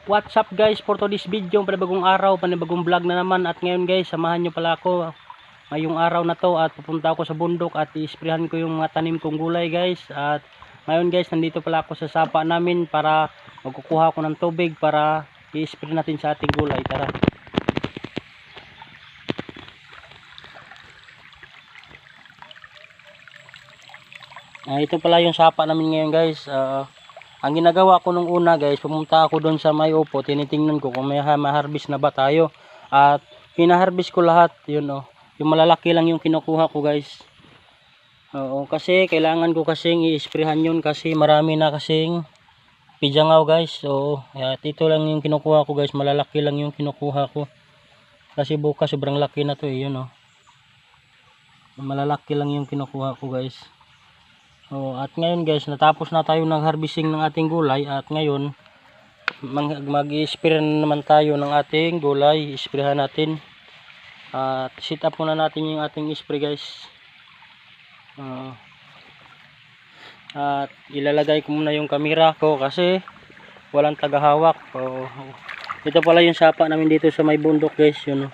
What's up guys, for today's video, panibagong araw, panibagong vlog na naman. At ngayon guys, samahan nyo pala ako ngayong araw na to at pupunta ako sa bundok at i-sprayhan ko yung mga tanim kong gulay guys. At ngayon guys, nandito pala ako sa sapa namin para magkukuha ko ng tubig para i-spray natin sa ating gulay. Tara. Ito pala yung sapa namin ngayon guys. Ang ginagawa ko nung una guys, pumunta ako doon sa may upo, tinitingnan ko kung may ma-harvest na ba tayo. At hina-harvest ko lahat, yun oh. Yung malalaki lang yung kinukuha ko guys. Oo, kasi kailangan ko kasing i-sprayhan yun kasi marami na kasing pijangaw guys. So, at ito lang yung kinukuha ko guys, malalaki lang yung kinukuha ko. Kasi bukas sobrang laki na to eh, yun oh. Malalaki lang yung kinukuha ko guys. Oh, at ngayon guys, natapos na tayo ng harvesting ng ating gulay at ngayon mag-i-spray naman tayo ng ating gulay. I-sprayhan natin. At set up muna natin yung ating spray guys. At ilalagay ko muna yung camera ko kasi walang tagahawak. Ito pala yung sapa namin dito sa may bundok guys, yun.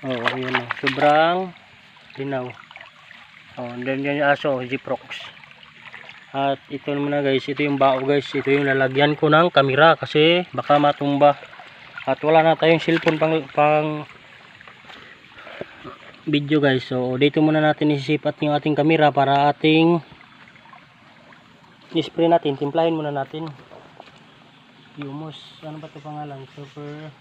Yun. Sobrang linaw. Then yung aso, Jiprox. At ito muna guys, ito yung bao guys, ito yung lalagyan ko ng camera kasi baka matumba. At wala na tayong cellphone pang video guys. So dito muna natin isisipat yung ating camera para ating i-spray natin. Timplahin muna natin. Humus, ano ba ito pangalan? Super.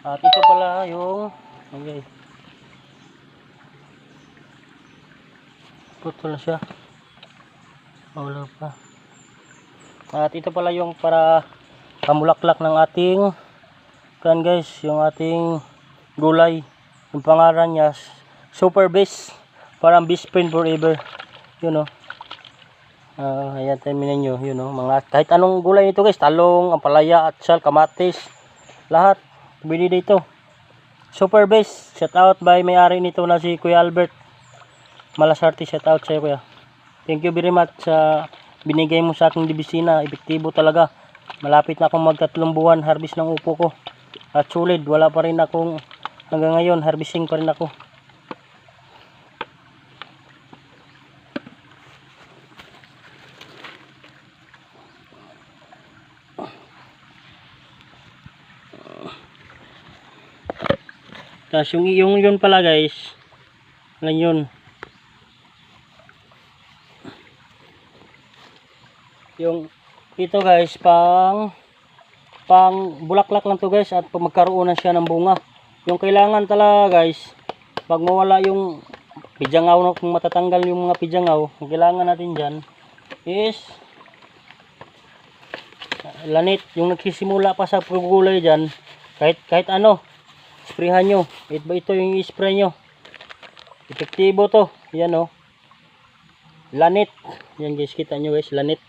At ito pala yung okay. Putol na siya. Wala pa. At ito pala yung para pamulaklak ng ating kan guys, yung ating gulay. Yung pangalan niya Super Best. Parang best friend forever. Yun oh. Ayan, tingnan niyo, yun oh, mga kahit anong gulay nito guys, talong, ampalaya, atsal, kamatis, lahat bili dito. Super Best. Shout out by may-ari nito na si Kuya Albert Malasarte. Shout out sa iyo kuya. Thank you very much sa binigay mo sa aking dibisina. Epektibo talaga. Malapit na akong mag-3 buwan harvest ng upo ko. At sulit, wala pa rin akong hanggang ngayon harvesting pa rin ako. Tapos yung yun pala guys, lang yun. Yung ito guys, pang bulaklak lang to guys at magkaroon na siya ng bunga. Yung kailangan talaga guys, pag mawala yung pijangaw, kung matatanggal yung mga pijangaw, ang kailangan natin dyan is lanit. Yung nagsisimula pa sa pagugulay dyan, kahit ano, sprayhan nyo. Ito yung i-spray nyo. Epektibo to. Yan o. Lanit. Yan guys, kita nyo guys, lanit.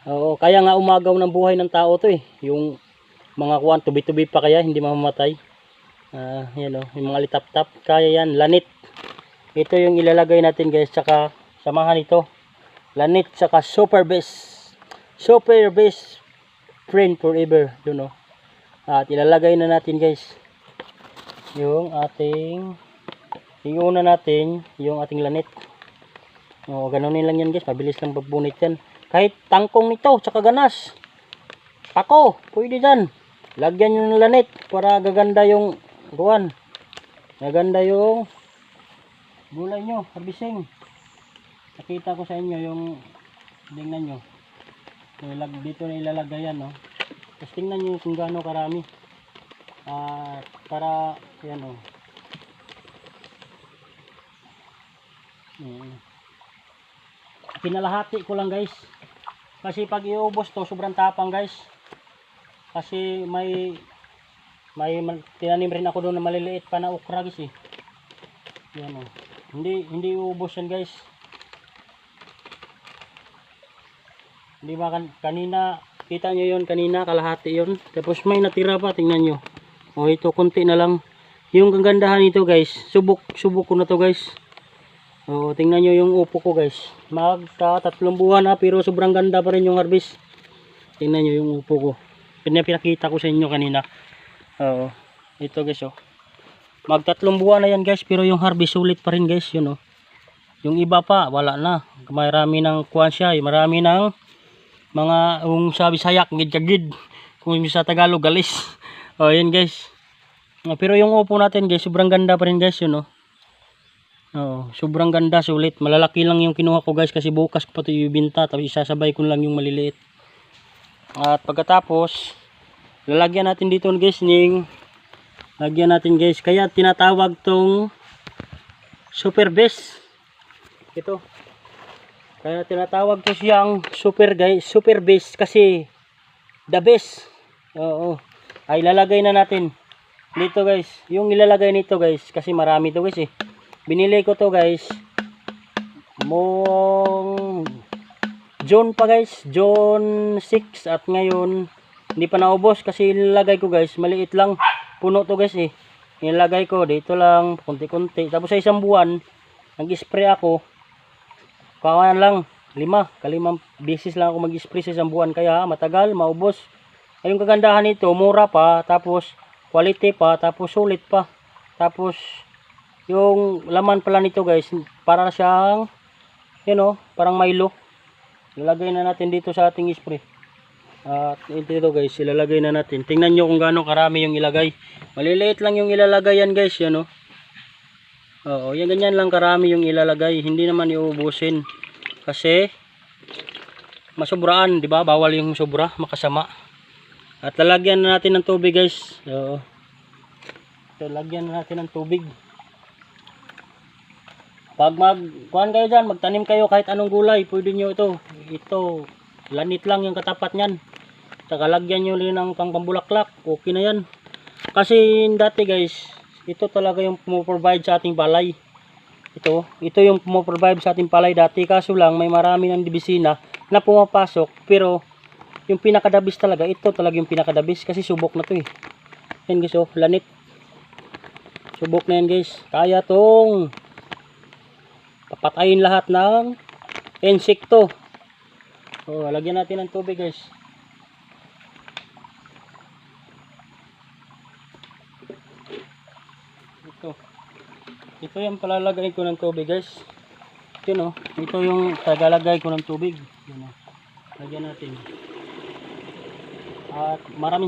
Oo, kaya nga umagaw ng buhay ng tao to eh. Yung mga kuwan, tubi-tubi pa kaya, hindi mamamatay. Yan o, yung mga litap-tap. Kaya yan, lanit. Ito yung ilalagay natin guys, tsaka samahan ito. Lanit, tsaka Super Best. Super Best friend forever. Yun o. At ilalagay na natin guys yung ating iuna natin yung ating lanit. Ganunin lang yan guys, mabilis lang pagbunit yan. Kahit tangkong nito tsaka ganas, pako, pwede dyan. Lagyan nyo ng lanit para gaganda yung ruwan, gaganda yung gulay nyo, harvesting. Nakita ko sa inyo yung tingnan nyo dito na ilalagay yan no? Tapos tingnan nyo kung gaano karami. Para yan o. Pinalahati ko lang guys. Kasi pag iubos to, sobrang tapang guys. Kasi may tinanim rin ako doon na maliliit pa na okra guys eh. Yan o. Hindi iubos yan guys. Di ba kanina, kita nyo yun kanina, kalahati yun. Tapos may natira pa, tingnan nyo. Ito, konti na lang. Yung kagandahan nito guys, subok ko na to guys. So, tingnan nyo yung upo ko guys. Magka 3 buwan na pero sobrang ganda pa rin yung harvest. Tingnan nyo yung upo ko. Pinakita ko sa inyo kanina. Oo. Ito guys oh. Mag 3 buwan na yan guys pero yung harvest sulit pa rin guys. Yun oh. Yung iba pa wala na. Marami ng kuwan siya. Marami ng mga sabi sayak ngid-kagid. Kung sa Tagalog galis. Oh yan guys. Pero yung upo natin guys sobrang ganda pa rin guys. Yun oh. Oo, sobrang ganda, sulit. Malalaki lang yung kinuha ko guys kasi bukas ko pa ito ibinta. Tapos isasabay ko lang yung maliliit. At pagkatapos, lalagyan natin dito guys lagyan natin guys. Kaya tinatawag tong super base. Ito. Kaya tinatawag ko siyang super base kasi the best. Oo. Ay lalagay na natin dito guys. Yung ilalagay nito guys kasi marami to guys eh. Binili ko to guys mong June pa guys, June 6 at ngayon hindi pa naubos kasi ilalagay ko guys, maliit lang puno to guys eh. Ilalagay ko dito lang konti-konti. Tapos sa isang buwan nag-spray ako. Kawan lang 5 beses lang ako mag-spray sa isang buwan kaya matagal maubos. Ay yung kagandahan nito, mura pa, tapos quality pa, tapos sulit pa. Tapos yung laman pala nito guys, para siyang parang Milo. Ilalagay na natin dito sa ating spray. At ito guys, ilalagay na natin. Tingnan nyo kung gaano karami yung ilagay. Maliliit lang yung ilalagay yan guys, yan oh. Oo, yan ganyan lang karami yung ilalagay. Hindi naman iubusin. Kasi masubraan, di ba? Bawal yung sobra, makasama. At lalagyan na natin ng tubig guys. Oo. Lalagyan na natin ng tubig. Pag kuhan kayo dyan, magtanim kayo kahit anong gulay, pwede nyo ito, lanit lang yung katapat nyan. Saka lagyan nyo rin ng pambulaklak, okay na yan. Kasi dati guys, ito talaga yung pumoprovide sa ating palay. Ito yung pumoprovide sa ating palay dati, kaso lang may marami ng dibisina na pumapasok, pero yung pinakadabis talaga, ito talaga yung pinakadabis kasi subok na to eh. Yan guys oh, lanit. Subok na yan guys, kaya tong papatayin lahat ng insekto. So, lagyan natin ng tubig guys. Ito yung palalagay ko ng tubig guys. Ito ito yung tagalagay ko ng tubig. Yan, lagyan natin. At maraming